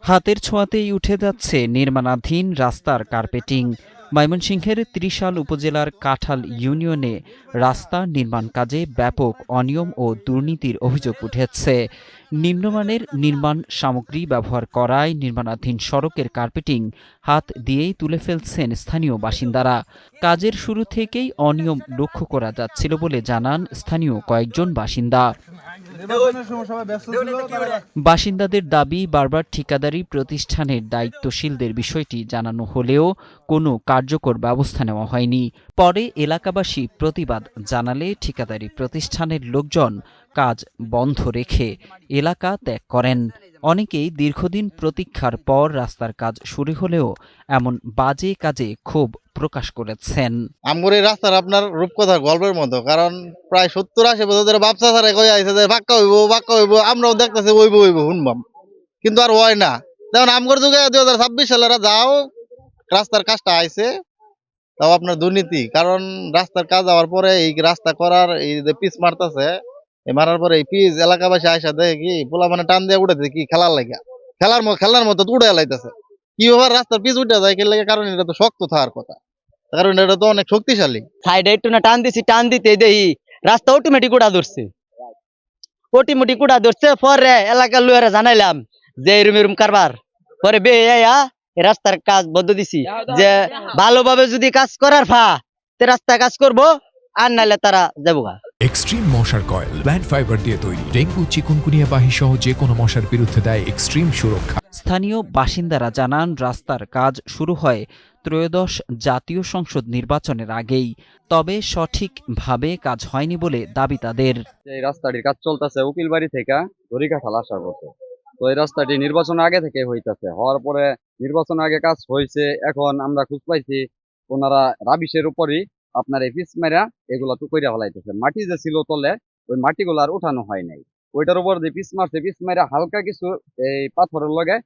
হাতের ছোঁয়াতেই উঠে যাচ্ছে নির্মাণাধীন রাস্তার কার্পেটিং। ময়মনসিংহের ত্রিশাল উপজেলার কাঁঠাল ইউনিয়নে রাস্তা নির্মাণ কাজে ব্যাপক অনিয়ম ও দুর্নীতির অভিযোগ উঠেছে। নিম্নমানের নির্মাণ সামগ্রী ব্যবহার করায় নির্মাণাধীন সড়কের কার্পেটিং হাত দিয়েই তুলে ফেলছেন স্থানীয় বাসিন্দারা। কাজের শুরু থেকেই অনিয়ম লক্ষ্য করা যাচ্ছিল বলে জানান স্থানীয় কয়েকজন বাসিন্দা। বাসিন্দাদের দাবি, বারবার ঠিকাদারি প্রতিষ্ঠানের দায়িত্বশীলদের বিষয়টি জানানো হলেও কোনো কার্যকর ব্যবস্থা নেওয়া হয়নি। পরে এলাকাবাসী প্রতিবাদ জানালে ঠিকাদারি প্রতিষ্ঠানের লোকজন কাজ বন্ধ রেখে এলাকা ত্যাগ করেন। অনেকেই দীর্ঘদিন প্রতীক্ষার পর রাস্তার কাজ শুরু হলেও এমন বাজে কাজে ক্ষোভ প্রকাশ করেছেন। আমগর এই রাস্তার আপনার রূপকথার গল্পের মতো, কারণ প্রায় 70-80 বছর ধরে ব্যবসা ছাড়া কয়ে আইছে যে পাক্কা হইব, আমরাও দেখতেছি হইব শুনবাম, কিন্তু আর হয় না। যেমন আমগর যুগে 2026 সালেরা যাও রাস্তার কাজটা আইছে, তাও আপনার দুর্নীতি। কারণ রাস্তার কাজ হওয়ার পরে এই রাস্তা করার এই যে পিচ মারতেছে, মারার পরে এই পিচ এলাকাবাসী আইসা দেখে কি পোলা মানে টান দিয়ে উঠেছে কি খেলার লাগা, খেলার মতো উড়ে লাইতেছে। কি ব্যাপার রাস্তার পিচ উঠে যায়, কারণ এটা তো শক্ত থাকার কথা, কারণ এটা তো অনেক শক্তিশালী। সাইডে একটু না টান দিছি, টান দিতে দেখি রাস্তা অটোমেটিক উড়া ধরছে। পরে এলাকার লোকেরা জানাইলাম যে এরম কারবার, পরে রাস্তার কাজ বন্ধ দিছি, যে ভালোভাবে যদি কাজ করার রাস্তায় কাজ করব, আর নাইলে তারা যাবো। এক্সট্রিম মশার কয়েল প্ল্যান্ট ফাইবার দিয়ে তৈরি, ডেঙ্গু চিকুনগুনিয়া বাহি সহ যে কোনো মশার বিরুদ্ধে দেয় এক্সট্রিম সুরক্ষা। স্থানীয় বাসিন্দারা জানান, রাস্তার কাজ শুরু হয় ত্রয়োদশ জাতীয় সংসদ নির্বাচনের আগেই, তবে সঠিকভাবে কাজ হয়নি বলে দাবি তাদের। এই রাস্তাটির কাজ চলতেছে উকিলবাড়ি থেকে দড়িকাঠাল আসার পথে। তো এই রাস্তাটি নির্বাচন আগে থেকে হইতেছে, হওয়ার পরে নির্বাচন আগে কাজ হয়েছে। এখন আমরা খোঁজ পাইছি ওনারা রাবিশের উপরই আপনার এই পিচ মেরা এগুলা টুকইরা ফেলাইতেছে। মাটি যে ছিল তলে, ওই মাটিগুলো আর উঠানো হয় নাই, ওইটার উপর যে পিচ মারছে, পিচ মেরা হালকা কিছু এই পাথরের লগে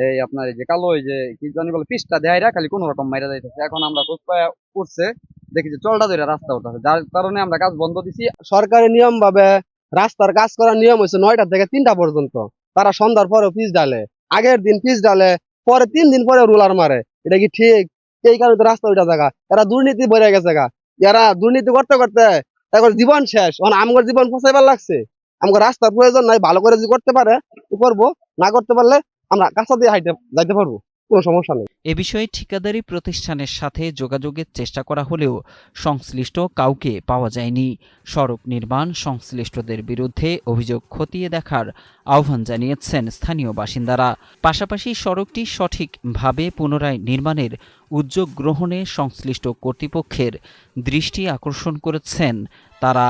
এই আপনার এই যে কালো এই যে কি জানি বলে পিচটা দেয় খালি কোন রকম মাইরা যাইতেছে। এখন আমরা খোঁজ পাই উঠছে, দেখি যে চলটা ধরে রাস্তা উঠতেছে, যার কারণে আমরা কাজ বন্ধ দিছি। সরকারি নিয়ম ভাবে রাস্তার কাজ করার নিয়ম হচ্ছে 9টা থেকে 3টা পর্যন্ত। তারা সন্ধ্যার পরে পিচ ডালে, আগের দিন পিচ ডালে, পরে 3 দিন পরে রুলার মারে। এটা কি ঠিক? এই কারণে তো রাস্তা ওইটা জায়গা, এরা দুর্নীতি ভরে গেছে গা। এরা দুর্নীতি করতে করতে এখন জীবন শেষ। আমার জীবন ফসাইবার লাগছে। আমার রাস্তার প্রয়োজন নাই, ভালো করে যদি করতে পারে করবো, না করতে পারলে আমরা কাঁচা দিয়ে হাইটে যাইতে পারবো, কোনো সমস্যা নেই। এ বিষয়ে ঠিকাদারি প্রতিষ্ঠানের সাথে যোগাযোগের চেষ্টা করা হলেও সংশ্লিষ্ট কাউকে পাওয়া যায়নি। সড়ক নির্মাণ সংশ্লিষ্টদের বিরুদ্ধে অভিযোগ খতিয়ে দেখার আহ্বান জানিয়েছেন স্থানীয় বাসিন্দারা। পাশাপাশি সড়কটি সঠিকভাবে পুনরায় নির্মাণের উদ্যোগ গ্রহণে সংশ্লিষ্ট কর্তৃপক্ষের দৃষ্টি আকর্ষণ করেছেন তারা।